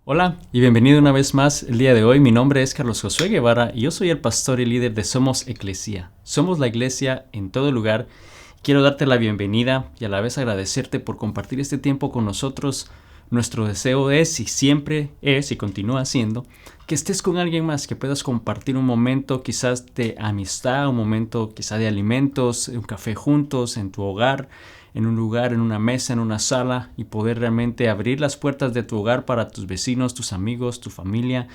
Hola y bienvenido una vez más el día de hoy. Mi nombre es Carlos Josué Guevara y yo soy el pastor y líder de Somos Eclesia. Somos la iglesia en todo lugar. Quiero darte la bienvenida y a la vez agradecerte por compartir este tiempo con nosotros. Nuestro deseo es y siempre es y continúa siendo que estés con alguien más, que puedas compartir un momento quizás de amistad, un momento quizás de alimentos, un café juntos en tu hogar, en un lugar, en una mesa, en una sala y poder realmente abrir las puertas de tu hogar para tus vecinos, tus amigos, tu familia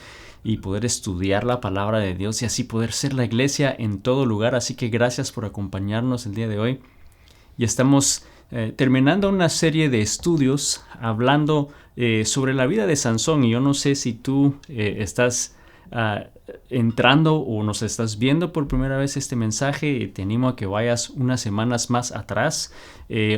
y poder estudiar la palabra de Dios y así poder ser la iglesia en todo lugar. Así que gracias por acompañarnos el día de hoy. Y estamos terminando una serie de estudios hablando sobre la vida de Sansón. Y yo no sé si tú estás entrando o nos estás viendo por primera vez este mensaje. Te animo a que vayas unas semanas más atrás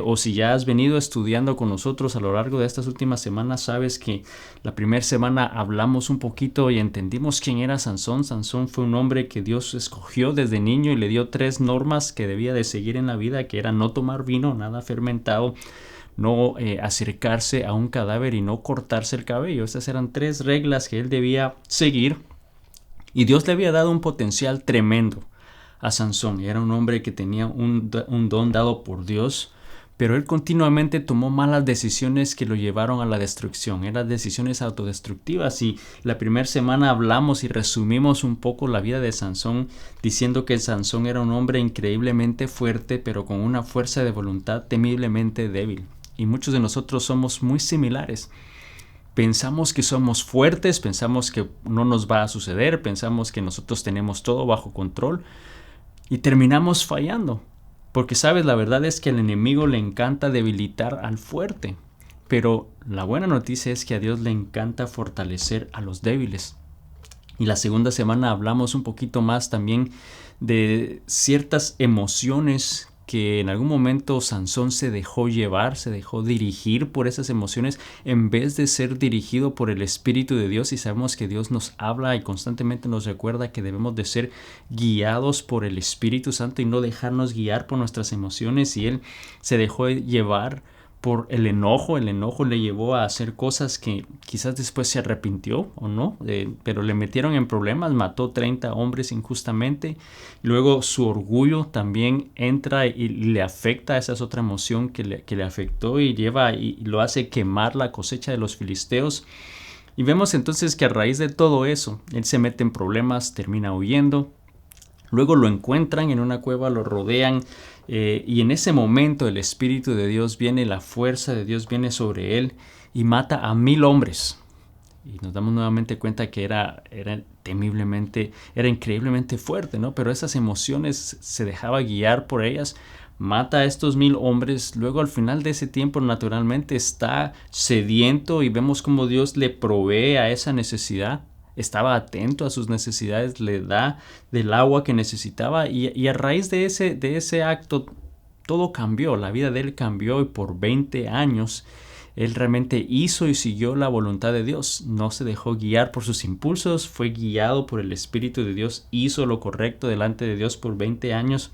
o si ya has venido estudiando con nosotros a lo largo de estas últimas semanas, sabes que la primera semana hablamos un poquito y entendimos quién era Sansón. Sansón fue un hombre que Dios escogió desde niño y le dio 3 normas que debía de seguir en la vida, que era no tomar vino, nada fermentado, no acercarse a un cadáver y no cortarse el cabello. Estas eran 3 reglas que él debía seguir y Dios le había dado un potencial tremendo a Sansón. Era un hombre que tenía un don dado por Dios, pero él continuamente tomó malas decisiones que lo llevaron a la destrucción. Eran decisiones autodestructivas y la primera semana hablamos y resumimos un poco la vida de Sansón diciendo que Sansón era un hombre increíblemente fuerte, pero con una fuerza de voluntad temiblemente débil. Y muchos de nosotros somos muy similares. Pensamos que somos fuertes, pensamos que no nos va a suceder, pensamos que nosotros tenemos todo bajo control y terminamos fallando. Porque sabes, la verdad es que al enemigo le encanta debilitar al fuerte. Pero la buena noticia es que a Dios le encanta fortalecer a los débiles. Y la segunda semana hablamos un poquito más también de ciertas emociones que en algún momento Sansón se dejó llevar, se dejó dirigir por esas emociones en vez de ser dirigido por el Espíritu de Dios. Y sabemos que Dios nos habla y constantemente nos recuerda que debemos de ser guiados por el Espíritu Santo y no dejarnos guiar por nuestras emociones. Y él se dejó llevar por el enojo le llevó a hacer cosas que quizás después se arrepintió o no, pero le metieron en problemas, mató 30 hombres injustamente. Luego su orgullo también entra y le afecta, esa es otra emoción que le afectó y lleva y lo hace quemar la cosecha de los filisteos. Y vemos entonces que a raíz de todo eso, él se mete en problemas, termina huyendo. Luego lo encuentran en una cueva, lo rodean y en ese momento el Espíritu de Dios viene, la fuerza de Dios viene sobre él y mata a 1000 hombres. Y nos damos nuevamente cuenta que era increíblemente fuerte, ¿no? Pero esas emociones se dejaba guiar por ellas. Mata a estos 1000 hombres. Luego al final de ese tiempo naturalmente está sediento y vemos cómo Dios le provee a esa necesidad. Estaba atento a sus necesidades, le da del agua que necesitaba y a raíz de ese acto todo cambió, la vida de él cambió y por 20 años él realmente hizo y siguió la voluntad de Dios. No se dejó guiar por sus impulsos, fue guiado por el Espíritu de Dios, hizo lo correcto delante de Dios por 20 años.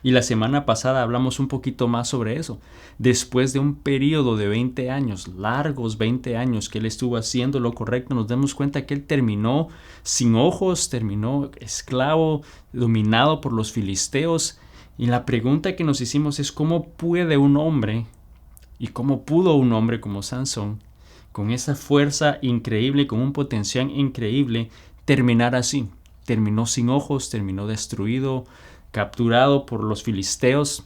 Y la semana pasada hablamos un poquito más sobre eso. Después de un periodo de 20 años, largos 20 años que él estuvo haciendo lo correcto, nos damos cuenta que él terminó sin ojos, terminó esclavo, dominado por los filisteos. Y la pregunta que nos hicimos es ¿cómo puede un hombre y cómo pudo un hombre como Sansón, con esa fuerza increíble, con un potencial increíble, terminar así? Terminó sin ojos, terminó destruido, capturado por los filisteos.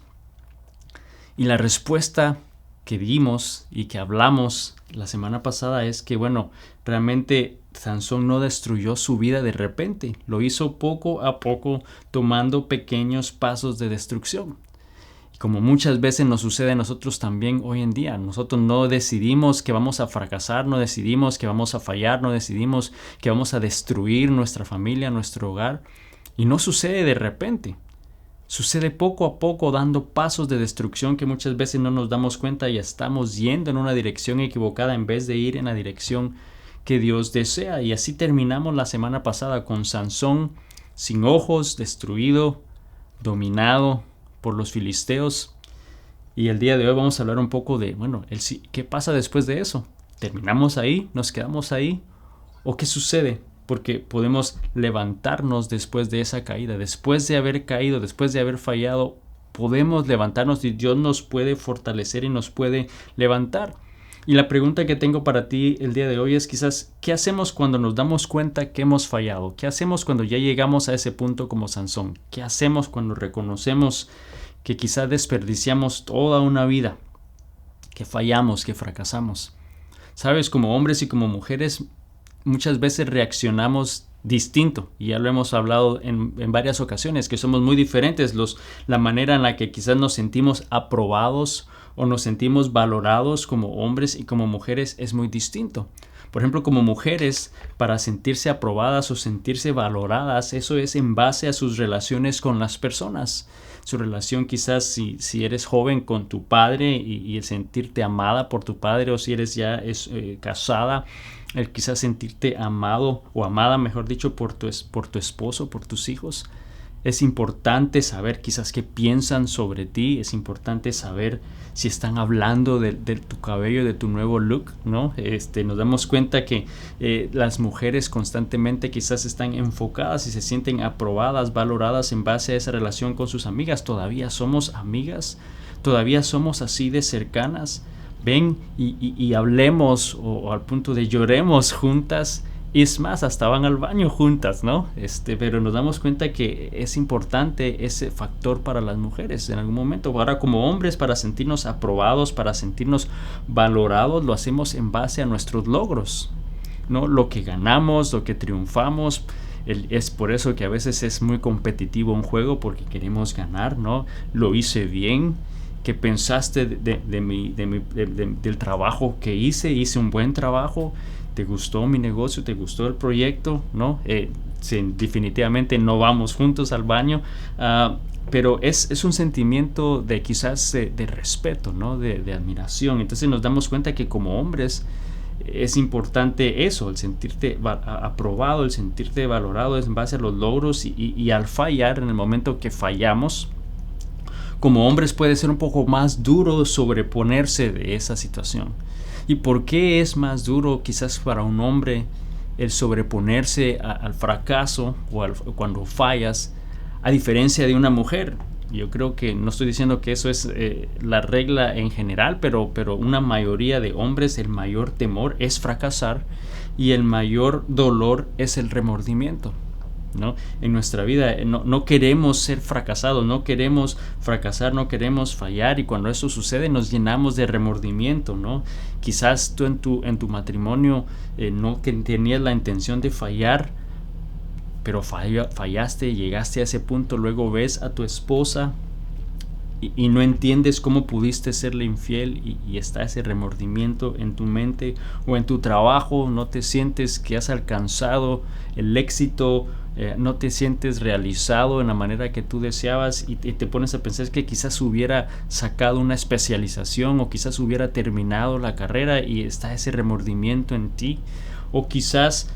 Y la respuesta que dimos y que hablamos la semana pasada es que, bueno, realmente Sansón no destruyó su vida de repente, lo hizo poco a poco, tomando pequeños pasos de destrucción. Y como muchas veces nos sucede a nosotros también hoy en día, nosotros no decidimos que vamos a fracasar, no decidimos que vamos a fallar, no decidimos que vamos a destruir nuestra familia, nuestro hogar, y no sucede de repente. Sucede poco a poco dando pasos de destrucción que muchas veces no nos damos cuenta y estamos yendo en una dirección equivocada en vez de ir en la dirección que Dios desea. Y así terminamos la semana pasada con Sansón sin ojos, destruido, dominado por los filisteos. Y el día de hoy vamos a hablar un poco de, bueno, ¿qué pasa después de eso? ¿Terminamos ahí? ¿Nos quedamos ahí? ¿O qué sucede? Porque podemos levantarnos después de esa caída, después de haber caído, después de haber fallado, podemos levantarnos y Dios nos puede fortalecer y nos puede levantar. Y la pregunta que tengo para ti el día de hoy es quizás, ¿qué hacemos cuando nos damos cuenta que hemos fallado? ¿Qué hacemos cuando ya llegamos a ese punto como Sansón? ¿Qué hacemos cuando reconocemos que quizás desperdiciamos toda una vida, que fallamos, que fracasamos? Sabes, como hombres y como mujeres, muchas veces reaccionamos distinto, y ya lo hemos hablado en varias ocasiones, que somos muy diferentes. La manera en la que quizás nos sentimos aprobados o nos sentimos valorados como hombres y como mujeres es muy distinto. Por ejemplo, como mujeres, para sentirse aprobadas o sentirse valoradas, eso es en base a sus relaciones con las personas. Su relación quizás si eres joven con tu padre y el sentirte amada por tu padre, o si eres ya casada, el quizás sentirte amado o amada, mejor dicho, por tu esposo, por tus hijos. Es importante saber quizás qué piensan sobre ti. Es importante saber si están hablando de tu cabello, de tu nuevo look, ¿no? Nos damos cuenta que las mujeres constantemente quizás están enfocadas y se sienten aprobadas, valoradas en base a esa relación con sus amigas. ¿Todavía somos amigas? ¿Todavía somos así de cercanas? Ven y hablemos o al punto de lloremos juntas. Y es más, hasta van al baño juntas, ¿no? Pero nos damos cuenta que es importante ese factor para las mujeres en algún momento. Ahora, como hombres, para sentirnos aprobados, para sentirnos valorados, lo hacemos en base a nuestros logros, ¿no? Lo que ganamos, lo que triunfamos. Es por eso que a veces es muy competitivo un juego, porque queremos ganar, ¿no? Lo hice bien. ¿Qué pensaste del trabajo que hice un buen trabajo? ¿Te gustó mi negocio? ¿Te gustó el proyecto? ¿No? Definitivamente no vamos juntos al baño, pero es un sentimiento de quizás de respeto, ¿no? De admiración. Entonces nos damos cuenta que como hombres es importante eso, el sentirte aprobado, el sentirte valorado es en base a los logros, y al fallar, en el momento que fallamos, como hombres puede ser un poco más duro sobreponerse de esa situación. ¿Y por qué es más duro quizás para un hombre el sobreponerse al fracaso o cuando fallas, a diferencia de una mujer? Yo creo que no estoy diciendo que eso es la regla en general, pero una mayoría de hombres, el mayor temor es fracasar y el mayor dolor es el remordimiento, ¿no? En nuestra vida no queremos ser fracasados, no queremos fracasar, no queremos fallar, y cuando eso sucede nos llenamos de remordimiento, ¿no? Quizás tú en tu matrimonio no tenías la intención de fallar, pero fallaste, llegaste a ese punto, luego ves a tu esposa y no entiendes cómo pudiste serle infiel, y está ese remordimiento en tu mente. O en tu trabajo no te sientes que has alcanzado el éxito, no te sientes realizado en la manera que tú deseabas, y te pones a pensar que quizás hubiera sacado una especialización o quizás hubiera terminado la carrera, y está ese remordimiento en ti. O quizás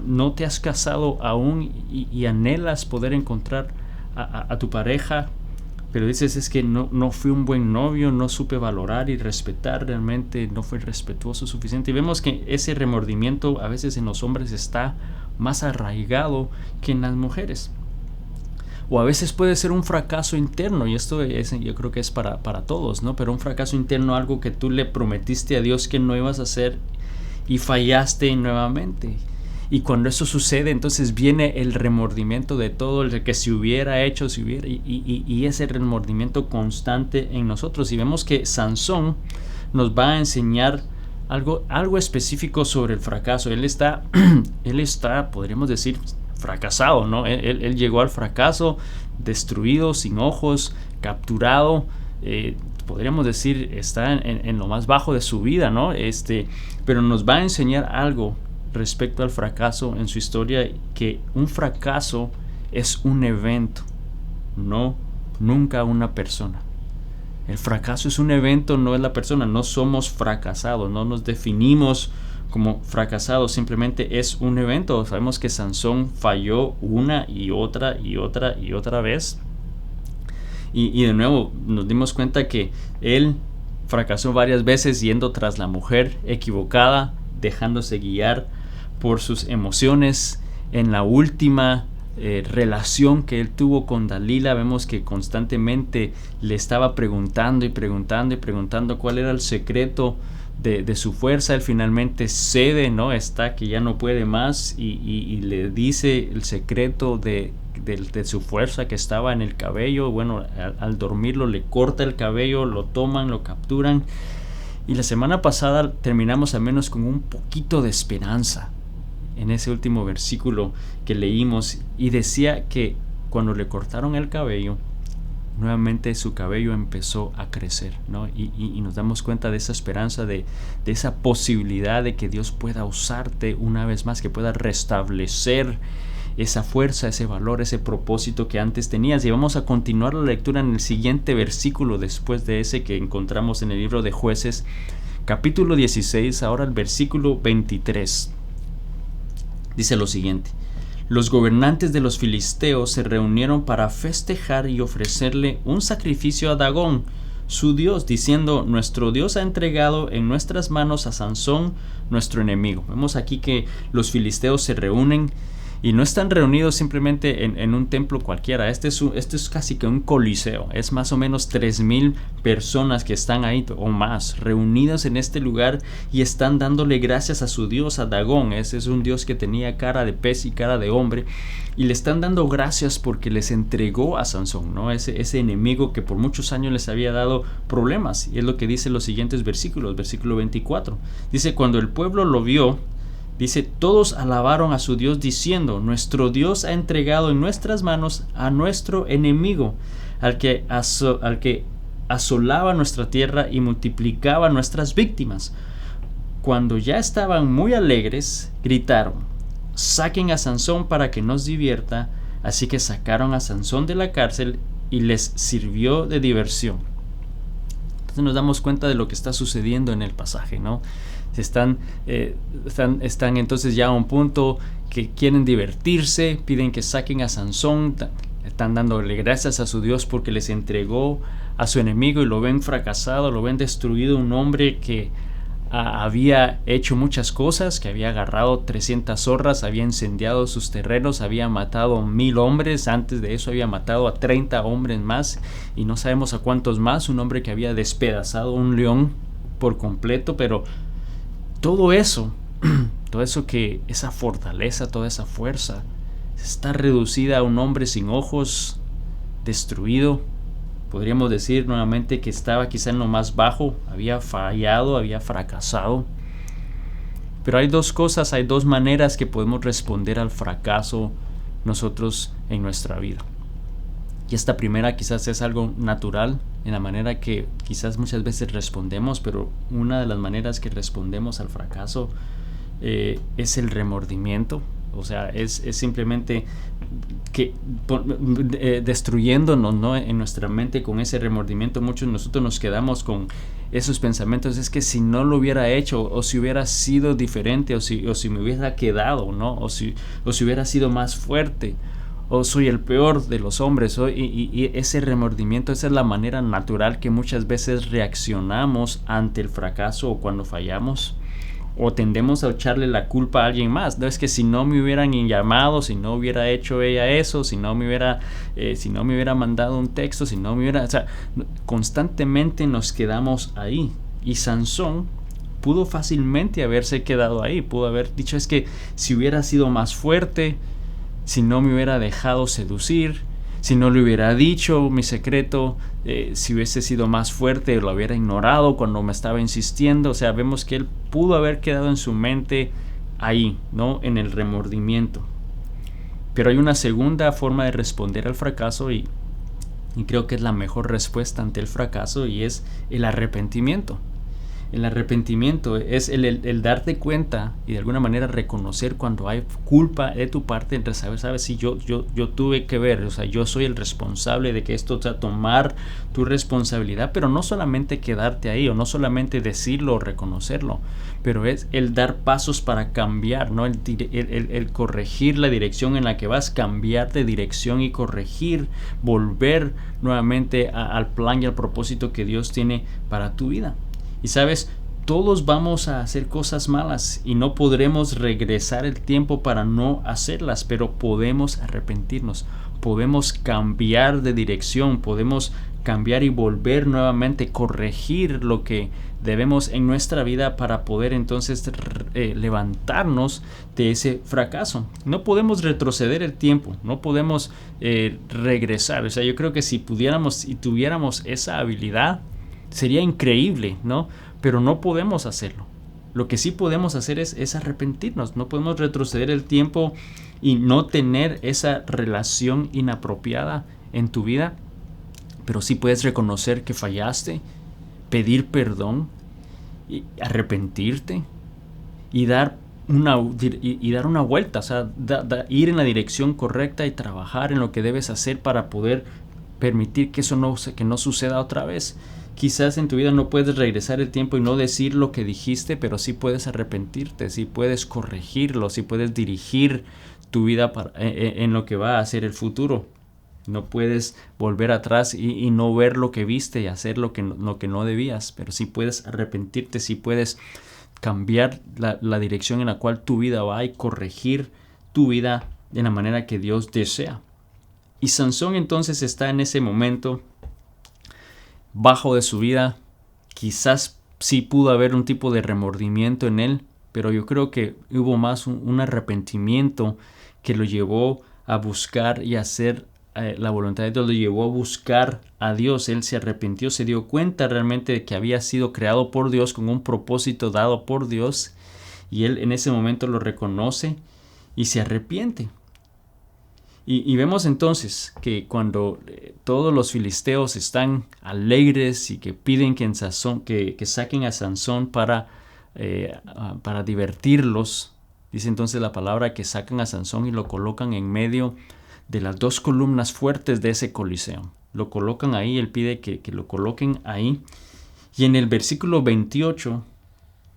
no te has casado aún y anhelas poder encontrar a tu pareja, pero dices, es que no fui un buen novio, no supe valorar y respetar, realmente no fui respetuoso suficiente. Y vemos que ese remordimiento a veces en los hombres está más arraigado que en las mujeres. O a veces puede ser un fracaso interno, y esto yo creo que es para todos, ¿no? Pero un fracaso interno, algo que tú le prometiste a Dios que no ibas a hacer y fallaste nuevamente. Y cuando eso sucede, entonces viene el remordimiento de todo, el que si hubiera hecho, y ese remordimiento constante en nosotros. Y vemos que Sansón nos va a enseñar algo específico sobre el fracaso. Él está, podríamos decir, fracasado, ¿no? Él llegó al fracaso, destruido, sin ojos, capturado. Podríamos decir, está en lo más bajo de su vida, ¿no? Pero nos va a enseñar algo respecto al fracaso en su historia, que un fracaso es un evento, nunca una persona. El fracaso es un evento, no es la persona. No somos fracasados, no nos definimos como fracasados, simplemente es un evento. Sabemos que Sansón falló una y otra vez, y de nuevo nos dimos cuenta que él fracasó varias veces yendo tras la mujer equivocada, dejándose guiar por sus emociones. En la última relación que él tuvo con Dalila, vemos que constantemente le estaba preguntando cuál era el secreto de su fuerza. Él finalmente cede, ¿no? Está que ya no puede más y le dice el secreto de su fuerza, que estaba en el cabello. Bueno, al dormirlo le corta el cabello, lo toman, lo capturan. Y la semana pasada terminamos al menos con un poquito de esperanza en ese último versículo que leímos, y decía que cuando le cortaron el cabello, nuevamente su cabello empezó a crecer, ¿no? Y nos damos cuenta de esa esperanza, de esa posibilidad de que Dios pueda usarte una vez más, que pueda restablecer esa fuerza, ese valor, ese propósito que antes tenías. Y vamos a continuar la lectura en el siguiente versículo, después de ese que encontramos en el libro de Jueces, capítulo 16, ahora el versículo 23. Dice lo siguiente: los gobernantes de los filisteos se reunieron para festejar y ofrecerle un sacrificio a Dagón, su dios, diciendo: nuestro Dios ha entregado en nuestras manos a Sansón, nuestro enemigo. Vemos aquí que los filisteos se reúnen, y no están reunidos simplemente en un templo cualquiera. Este es casi que un coliseo. Es más o menos 3,000 personas que están ahí o más reunidas en este lugar, y están dándole gracias a su dios, a Dagón. Ese es un dios que tenía cara de pez y cara de hombre, y le están dando gracias porque les entregó a Sansón, ¿no? Ese enemigo que por muchos años les había dado problemas. Y es lo que dice los siguientes versículos. Versículo 24 dice: cuando el pueblo lo vio, dice, todos alabaron a su Dios diciendo: nuestro Dios ha entregado en nuestras manos a nuestro enemigo, al que asolaba nuestra tierra y multiplicaba nuestras víctimas. Cuando ya estaban muy alegres, gritaron: saquen a Sansón para que nos divierta. Así que sacaron a Sansón de la cárcel y les sirvió de diversión. Entonces nos damos cuenta de lo que está sucediendo en el pasaje, ¿no? Están entonces ya a un punto que quieren divertirse, piden que saquen a Sansón, están dándole gracias a su Dios porque les entregó a su enemigo, y lo ven fracasado, lo ven destruido, un hombre que había hecho muchas cosas, que había agarrado 300 zorras, había incendiado sus terrenos, había matado 1,000 hombres, antes de eso había matado a 30 hombres más, y no sabemos a cuántos más, un hombre que había despedazado un león por completo. Pero todo eso, que esa fortaleza, toda esa fuerza, está reducida a un hombre sin ojos, destruido. Podríamos decir nuevamente que estaba quizá en lo más bajo, había fallado, había fracasado. Pero hay dos cosas, hay dos maneras que podemos responder al fracaso nosotros en nuestra vida. Y esta primera quizás es algo natural en la manera que quizás muchas veces respondemos, pero una de las maneras que respondemos al fracaso es el remordimiento. O sea, es simplemente destruyéndonos, ¿no? En nuestra mente con ese remordimiento. Muchos de nosotros nos quedamos con esos pensamientos: es que si no lo hubiera hecho, o si hubiera sido diferente, o si me hubiera quedado, ¿no? O si hubiera sido más fuerte, o soy el peor de los hombres. Y ese remordimiento, esa es la manera natural que muchas veces reaccionamos ante el fracaso o cuando fallamos. O tendemos a echarle la culpa a alguien más. No, es que si no me hubieran llamado, si no hubiera hecho ella eso, si no me hubiera mandado un texto, o sea, constantemente nos quedamos ahí. Y Sansón pudo fácilmente haberse quedado ahí, pudo haber dicho: es que si hubiera sido más fuerte, si no me hubiera dejado seducir, si no le hubiera dicho mi secreto, si hubiese sido más fuerte, lo hubiera ignorado cuando me estaba insistiendo. O sea, vemos que él pudo haber quedado en su mente ahí, ¿no? En el remordimiento. Pero hay una segunda forma de responder al fracaso, y creo que es la mejor respuesta ante el fracaso, y es el arrepentimiento. El arrepentimiento es el darte cuenta y de alguna manera reconocer cuando hay culpa de tu parte, entre sabes si yo tuve que ver, o sea, yo soy el responsable de que esto, o sea, tomar tu responsabilidad, pero no solamente quedarte ahí, o no solamente decirlo o reconocerlo, pero es el dar pasos para cambiar, ¿no? El corregir la dirección en la que vas, cambiar de dirección y corregir, volver nuevamente al plan y al propósito que Dios tiene para tu vida. Y sabes, todos vamos a hacer cosas malas y no podremos regresar el tiempo para no hacerlas, pero podemos arrepentirnos, podemos cambiar de dirección, podemos cambiar y volver nuevamente, corregir lo que debemos en nuestra vida para poder entonces levantarnos de ese fracaso. No podemos retroceder el tiempo, no podemos regresar. O sea, yo creo que si pudiéramos y tuviéramos esa habilidad, sería increíble, ¿no? Pero no podemos hacerlo. Lo que sí podemos hacer es arrepentirnos. No podemos retroceder el tiempo y no tener esa relación inapropiada en tu vida. Pero sí puedes reconocer que fallaste, pedir perdón, y arrepentirte y dar una vuelta. O sea, ir en la dirección correcta y trabajar en lo que debes hacer para poder permitir que eso que no suceda otra vez. Quizás en tu vida no puedes regresar el tiempo y no decir lo que dijiste, pero sí puedes arrepentirte, sí puedes corregirlo, sí puedes dirigir tu vida en lo que va a ser el futuro. No puedes volver atrás y no ver lo que viste y hacer lo que no debías, pero sí puedes arrepentirte, sí puedes cambiar la dirección en la cual tu vida va y corregir tu vida de la manera que Dios desea. Y Sansón entonces está en ese momento bajo de su vida. Quizás sí pudo haber un tipo de remordimiento en él, pero yo creo que hubo más un arrepentimiento que lo llevó a buscar y hacer la voluntad de Dios, lo llevó a buscar a Dios. Él se arrepintió, se dio cuenta realmente de que había sido creado por Dios con un propósito dado por Dios, y él en ese momento lo reconoce y se arrepiente. Y vemos entonces que cuando todos los filisteos están alegres y que piden que saquen a Sansón para divertirlos, dice entonces la palabra que sacan a Sansón y lo colocan en medio de las dos columnas fuertes de ese coliseo. Lo colocan ahí, él pide que lo coloquen ahí. Y en el versículo 28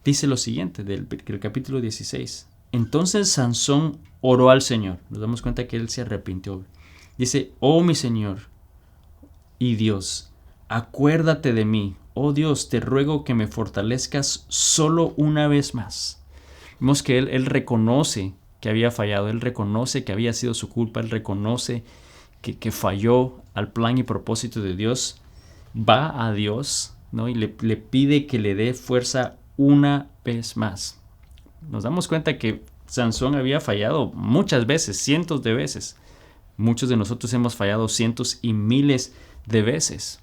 dice lo siguiente del capítulo 16. Entonces Sansón oró al Señor. Nos damos cuenta que él se arrepintió. Dice: oh mi Señor y Dios, acuérdate de mí. Oh Dios, te ruego que me fortalezcas solo una vez más. Vemos que él reconoce que había fallado, él reconoce que había sido su culpa, él reconoce que falló al plan y propósito de Dios. Va a Dios, ¿no? Y le pide que le dé fuerza una vez más. Nos damos cuenta que Sansón había fallado muchas veces, cientos de veces. Muchos de nosotros hemos fallado cientos y miles de veces.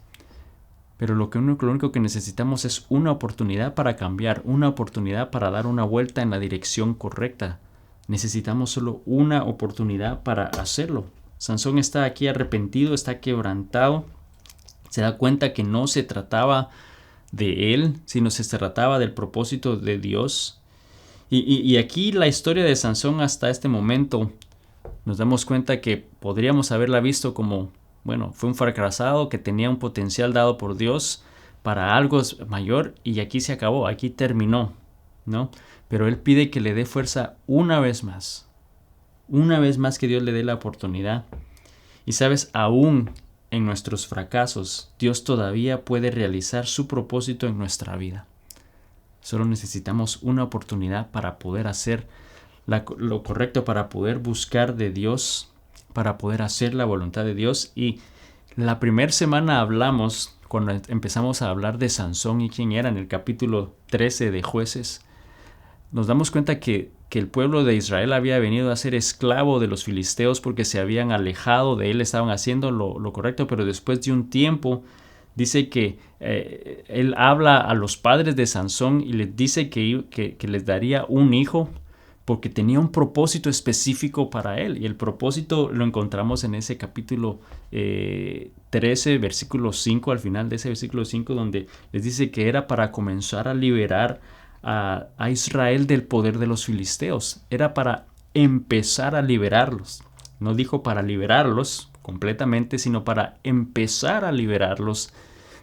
Pero lo único que necesitamos es una oportunidad para cambiar, una oportunidad para dar una vuelta en la dirección correcta. Necesitamos solo una oportunidad para hacerlo. Sansón está aquí arrepentido, está quebrantado. Se da cuenta que no se trataba de él, sino se trataba del propósito de Dios. Y aquí la historia de Sansón hasta este momento nos damos cuenta que podríamos haberla visto como, bueno, fue un fracasado que tenía un potencial dado por Dios para algo mayor, y aquí se acabó, aquí terminó, ¿no? Pero él pide que le dé fuerza una vez más que Dios le dé la oportunidad. Y sabes, aún en nuestros fracasos, Dios todavía puede realizar su propósito en nuestra vida. Solo necesitamos una oportunidad para poder hacer lo correcto, para poder buscar de Dios, para poder hacer la voluntad de Dios. Y la primera semana hablamos, cuando empezamos a hablar de Sansón y quién era, en el capítulo 13 de Jueces, nos damos cuenta que el pueblo de Israel había venido a ser esclavo de los filisteos porque se habían alejado de él, estaban haciendo lo correcto, pero después de un tiempo dice que él habla a los padres de Sansón y les dice que les daría un hijo porque tenía un propósito específico para él. Y el propósito lo encontramos en ese capítulo 13, versículo 5, al final de ese versículo 5, donde les dice que era para comenzar a liberar a Israel del poder de los filisteos. Era para empezar a liberarlos. No dijo para liberarlos completamente, sino para empezar a liberarlos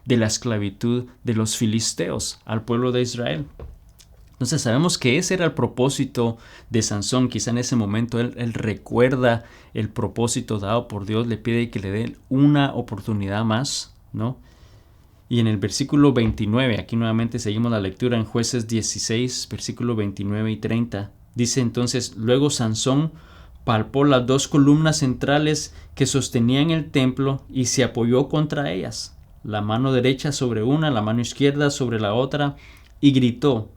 de la esclavitud de los filisteos al pueblo de Israel. Entonces sabemos que ese era el propósito de Sansón. Quizá en ese momento él recuerda el propósito dado por Dios, le pide que le dé una oportunidad más, ¿no? Y en el versículo 29, aquí nuevamente seguimos la lectura en Jueces 16, versículo 29 y 30. Dice entonces: luego Sansón palpó las dos columnas centrales que sostenían el templo y se apoyó contra ellas, la mano derecha sobre una, la mano izquierda sobre la otra, y gritó: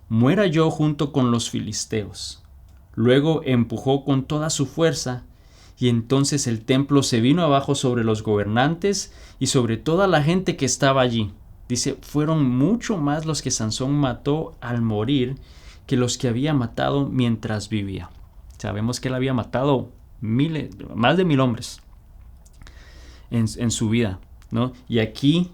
muera yo junto con los filisteos. Luego empujó con toda su fuerza, y entonces el templo se vino abajo sobre los gobernantes y sobre toda la gente que estaba allí. Dice, fueron mucho más los que Sansón mató al morir que los que había matado mientras vivía. Sabemos que él había matado más de 1000 hombres en su vida, ¿no? Y aquí,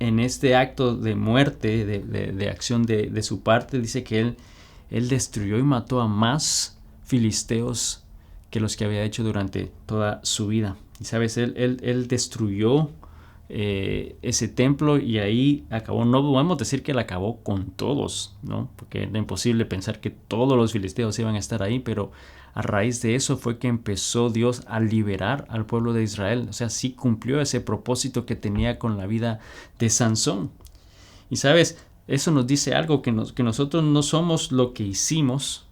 en este acto de muerte, de acción de su parte, dice que él destruyó y mató a más filisteos que los que había hecho durante toda su vida. Y sabes, él destruyó ese templo y ahí acabó. No podemos decir que él acabó con todos, ¿no? Porque era imposible pensar que todos los filisteos iban a estar ahí, pero a raíz de eso fue que empezó Dios a liberar al pueblo de Israel. O sea, sí cumplió ese propósito que tenía con la vida de Sansón. Y sabes, eso nos dice algo, que nosotros no somos lo que hicimos,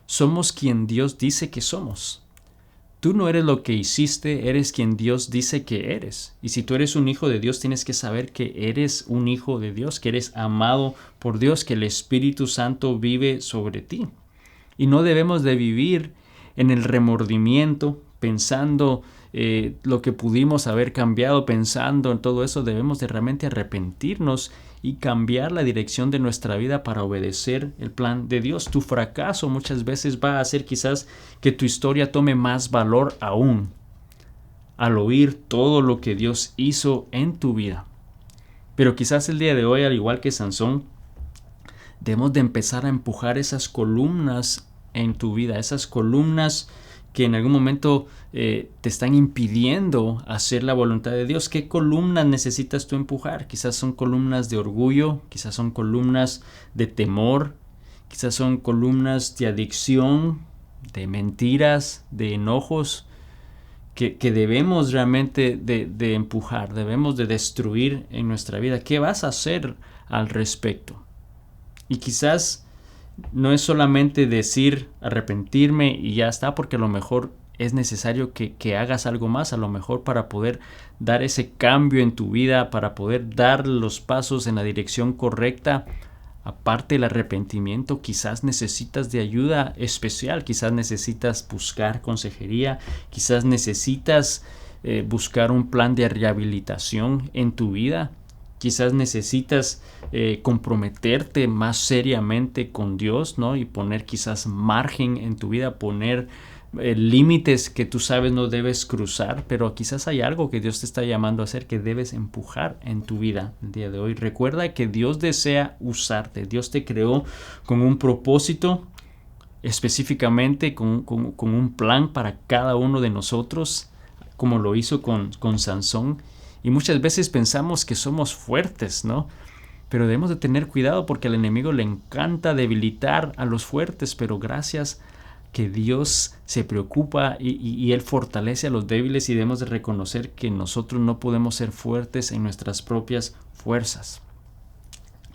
somos quien Dios dice que somos. Tú no eres lo que hiciste, eres quien Dios dice que eres. Y si tú eres un hijo de Dios, tienes que saber que eres un hijo de Dios, que eres amado por Dios, que el Espíritu Santo vive sobre ti. Y no debemos de vivir en el remordimiento, pensando lo que pudimos haber cambiado, pensando en todo eso. Debemos de realmente arrepentirnos y cambiar la dirección de nuestra vida para obedecer el plan de Dios. Tu fracaso muchas veces va a hacer quizás que tu historia tome más valor aún al oír todo lo que Dios hizo en tu vida. Pero quizás el día de hoy, al igual que Sansón, debemos de empezar a empujar esas columnas en tu vida, esas columnas que en algún momento te están impidiendo hacer la voluntad de Dios. ¿Qué columnas necesitas tú empujar? Quizás son columnas de orgullo, quizás son columnas de temor, quizás son columnas de adicción, de mentiras, de enojos, que debemos realmente de empujar, debemos de destruir en nuestra vida. ¿Qué vas a hacer al respecto? Y quizás no es solamente decir arrepentirme y ya está, porque a lo mejor es necesario que hagas algo más, a lo mejor para poder dar ese cambio en tu vida, para poder dar los pasos en la dirección correcta. Aparte del arrepentimiento, quizás necesitas de ayuda especial, quizás necesitas buscar consejería, quizás necesitas buscar un plan de rehabilitación en tu vida. Quizás necesitas comprometerte más seriamente con Dios, ¿no? Y poner quizás margen en tu vida, poner límites que tú sabes no debes cruzar, pero quizás hay algo que Dios te está llamando a hacer que debes empujar en tu vida el día de hoy. Recuerda que Dios desea usarte. Dios te creó con un propósito, específicamente con un plan para cada uno de nosotros, como lo hizo con Sansón. Y muchas veces pensamos que somos fuertes, ¿no? Pero debemos de tener cuidado porque al enemigo le encanta debilitar a los fuertes, pero gracias que Dios se preocupa y Él fortalece a los débiles, y debemos de reconocer que nosotros no podemos ser fuertes en nuestras propias fuerzas.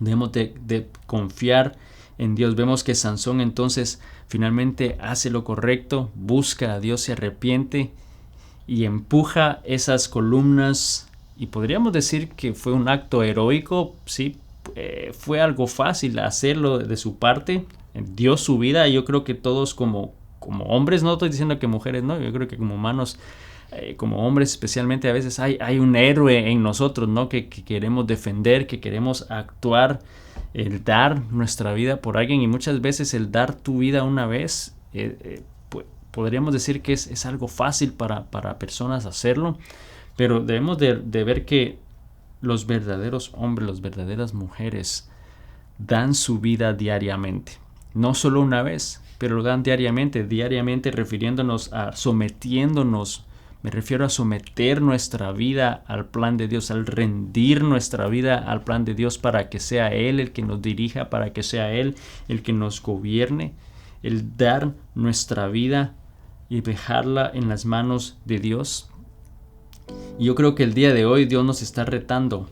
Debemos de confiar en Dios. Vemos que Sansón entonces finalmente hace lo correcto, busca a Dios, se arrepiente y empuja esas columnas. Y podríamos decir que fue un acto heroico, sí, fue algo fácil hacerlo de su parte, dio su vida. Yo creo que todos como hombres, no estoy diciendo que mujeres, no, yo creo que como humanos, como hombres especialmente, a veces hay un héroe en nosotros, ¿no? Que queremos defender, que queremos actuar, el dar nuestra vida por alguien, y muchas veces el dar tu vida una vez, podríamos decir que es algo fácil para personas hacerlo. Pero debemos de ver que los verdaderos hombres, las verdaderas mujeres dan su vida diariamente. No solo una vez, pero lo dan diariamente refiriéndonos a sometiéndonos. Me refiero a someter nuestra vida al plan de Dios, al rendir nuestra vida al plan de Dios para que sea Él el que nos dirija, para que sea Él el que nos gobierne, el dar nuestra vida y dejarla en las manos de Dios. Y yo creo que el día de hoy Dios nos está retando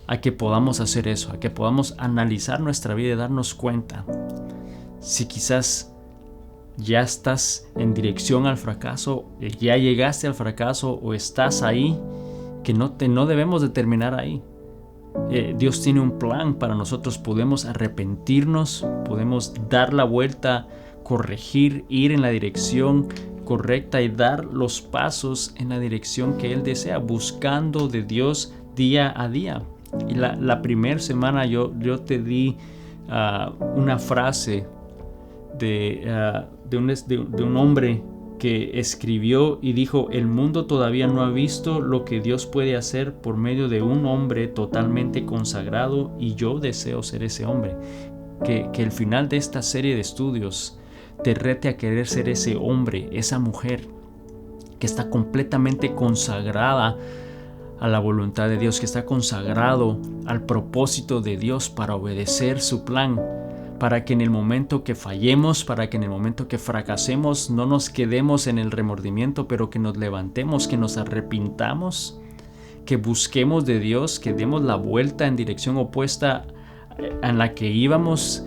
a que podamos hacer eso, a que podamos analizar nuestra vida y darnos cuenta si quizás ya estás en dirección al fracaso, ya llegaste al fracaso o estás ahí, que no debemos de terminar ahí. Dios tiene un plan para nosotros, podemos arrepentirnos, podemos dar la vuelta, corregir, ir en la dirección correcta y dar los pasos en la dirección que Él desea, buscando de Dios día a día. Y la primera semana yo te di una frase de un hombre que escribió y dijo: el mundo todavía no ha visto lo que Dios puede hacer por medio de un hombre totalmente consagrado, y yo deseo ser ese hombre. Que el final de esta serie de estudios te rete a querer ser ese hombre, esa mujer que está completamente consagrada a la voluntad de Dios, que está consagrado al propósito de Dios para obedecer su plan, para que en el momento que fallemos, para que en el momento que fracasemos, no nos quedemos en el remordimiento, pero que nos levantemos, que nos arrepintamos, que busquemos de Dios, que demos la vuelta en dirección opuesta en la que íbamos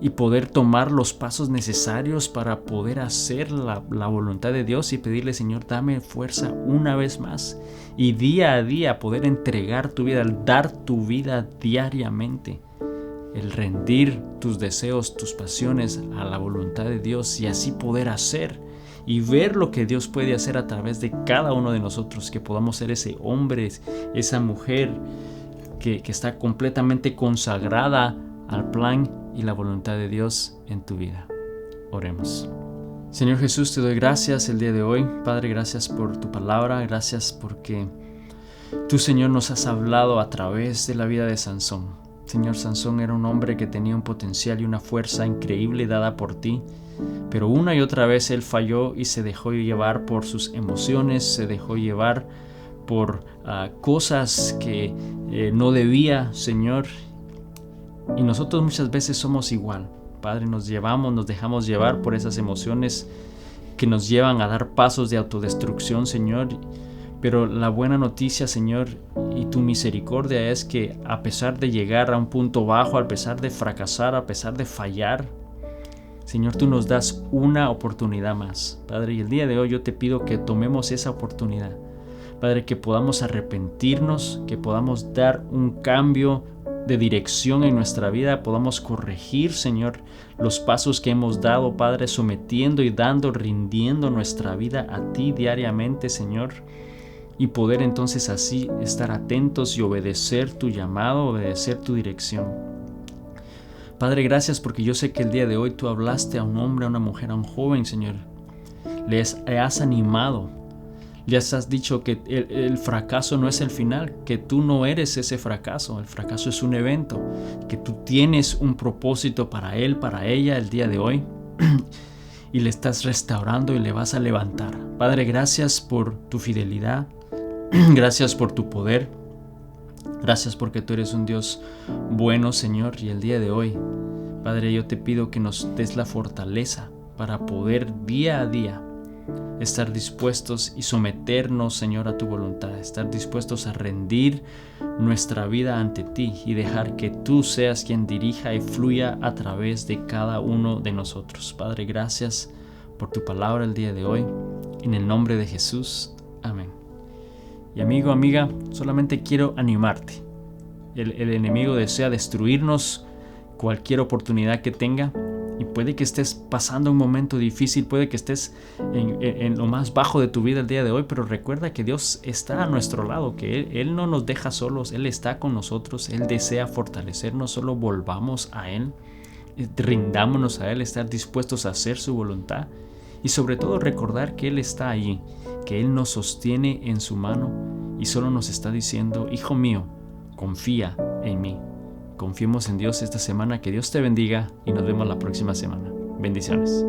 y poder tomar los pasos necesarios para poder hacer la voluntad de Dios y pedirle: Señor, dame fuerza una vez más, y día a día poder entregar tu vida, dar tu vida diariamente, el rendir tus deseos, tus pasiones a la voluntad de Dios, y así poder hacer y ver lo que Dios puede hacer a través de cada uno de nosotros, que podamos ser ese hombre, esa mujer que está completamente consagrada al plan y la voluntad de Dios en tu vida. Oremos. Señor Jesús, te doy gracias el día de hoy. Padre, gracias por tu palabra, gracias porque tú, Señor, nos has hablado a través de la vida de Sansón. Señor, Sansón era un hombre que tenía un potencial y una fuerza increíble dada por ti, pero una y otra vez él falló y se dejó llevar por sus emociones, se dejó llevar por cosas que no debía, Señor. Y nosotros muchas veces somos igual, Padre, nos dejamos llevar por esas emociones que nos llevan a dar pasos de autodestrucción, Señor. Pero la buena noticia, Señor, y tu misericordia es que a pesar de llegar a un punto bajo, a pesar de fracasar, a pesar de fallar, Señor, tú nos das una oportunidad más, Padre. Y el día de hoy yo te pido que tomemos esa oportunidad, Padre, que podamos arrepentirnos, que podamos dar un cambio de dirección en nuestra vida, podamos corregir, Señor, los pasos que hemos dado, Padre, sometiendo y rindiendo nuestra vida a ti diariamente, Señor, y poder entonces así estar atentos y obedecer tu llamado, obedecer tu dirección. Padre, gracias porque yo sé que el día de hoy tú hablaste a un hombre, a una mujer, a un joven, Señor. Le has animado. Les has dicho que el fracaso no es el final, que tú no eres ese fracaso. El fracaso es un evento, que tú tienes un propósito para él, para ella el día de hoy, y le estás restaurando y le vas a levantar. Padre, gracias por tu fidelidad, gracias por tu poder, gracias porque tú eres un Dios bueno, Señor. Y el día de hoy, Padre, yo te pido que nos des la fortaleza para poder día a día estar dispuestos y someternos, Señor, a tu voluntad, estar dispuestos a rendir nuestra vida ante ti y dejar que tú seas quien dirija y fluya a través de cada uno de nosotros. Padre, gracias por tu palabra el día de hoy, en el nombre de Jesús, amén. Y amigo, amiga, solamente quiero animarte. El enemigo desea destruirnos cualquier oportunidad que tenga. Y puede que estés pasando un momento difícil, puede que estés en lo más bajo de tu vida el día de hoy, pero recuerda que Dios está a nuestro lado, que Él no nos deja solos, Él está con nosotros, Él desea fortalecernos. Solo volvamos a Él, rindámonos a Él, estar dispuestos a hacer su voluntad y sobre todo recordar que Él está allí, que Él nos sostiene en su mano y solo nos está diciendo: hijo mío, confía en mí. Confiemos en Dios esta semana. Que Dios te bendiga y nos vemos la próxima semana. Bendiciones.